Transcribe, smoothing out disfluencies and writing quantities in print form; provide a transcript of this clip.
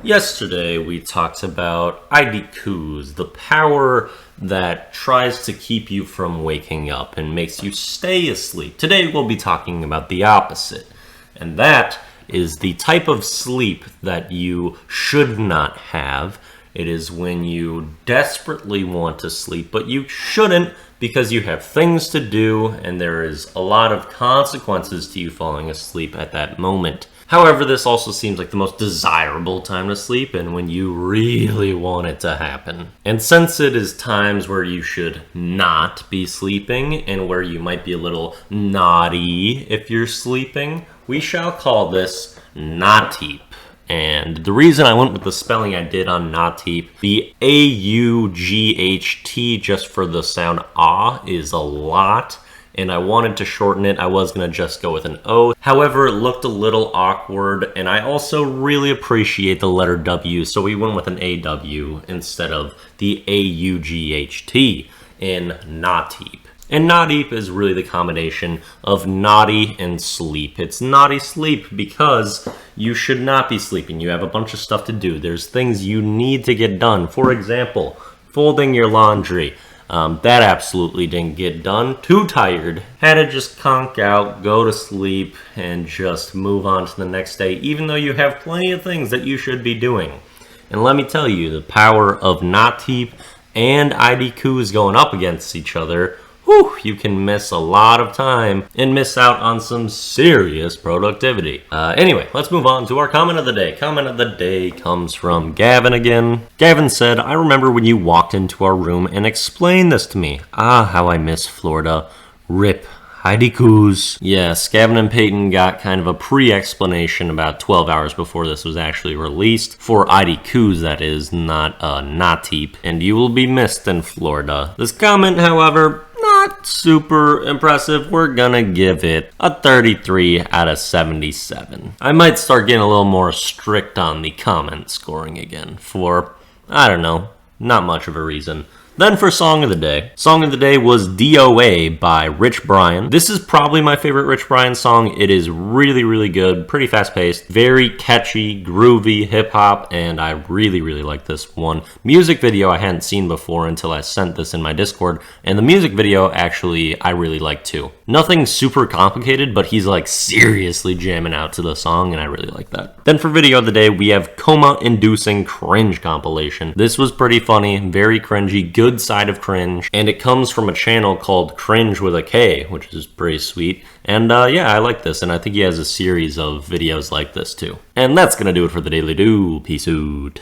Yesterday we talked about IDQs, the power that tries to keep you from waking up and makes you stay asleep. Today we'll be talking about the opposite, and that is the type of sleep that you should not have. It is when you desperately want to sleep, but you shouldn't because you have things to do and there is a lot of consequences to you falling asleep at that moment. However, this also seems like the most desirable time to sleep and when you really want it to happen. And since it is times where you should not be sleeping and where you might be a little naughty if you're sleeping, we shall call this Nawteep. And the reason I went with the spelling I did on Nawteep, the A-U-G-H-T just for the sound ah is a lot. And I wanted to shorten it. I was going to just go with an O. However, it looked a little awkward, and I also really appreciate the letter W, so we went with an AW instead of the AUGHT in Nawteep. And Nawteep is really the combination of naughty and sleep. It's naughty sleep because you should not be sleeping. You have a bunch of stuff to do. There's things you need to get done. For example, folding your laundry. That absolutely didn't get done. Too tired. Had to just conk out, go to sleep, and just move on to the next day, even though you have plenty of things that you should be doing. And let me tell you, the power of Nawteep and IDQs going up against each other, whew, you can miss a lot of time and miss out on some serious productivity. Anyway, let's move on to our comment of the day. Comment of the day comes from Gavin again. Gavin said, I remember when you walked into our room and explained this to me. Ah, how I miss Florida. RIP. Heidi Coos. Yes, Gavin and Peyton got kind of a pre-explanation about 12 hours before this was actually released. For IDQs, that is, not Nawteep. And you will be missed in Florida. This comment, however, not super impressive. We're gonna give it a 33 out of 77. I might start getting a little more strict on the comment scoring again for, I don't know, not much of a reason. Then for Song of the Day. Song of the Day was DOA by Rich Brian. This is probably my favorite Rich Brian song. It is really, really good, pretty fast-paced, very catchy, groovy, hip-hop, and I really, really like this one. Music video I hadn't seen before until I sent this in my Discord, and the music video, actually, I really like too. Nothing super complicated, but he's like seriously jamming out to the song, and I really like that. Then for Video of the Day, we have Coma-Inducing Cringe compilation. This was pretty funny, very cringy, good side of cringe, and it comes from a channel called Cringe with a K, which is pretty sweet. And yeah, I like this, and I think he has a series of videos like this too. And that's gonna do it for the Daily Do. Peace out.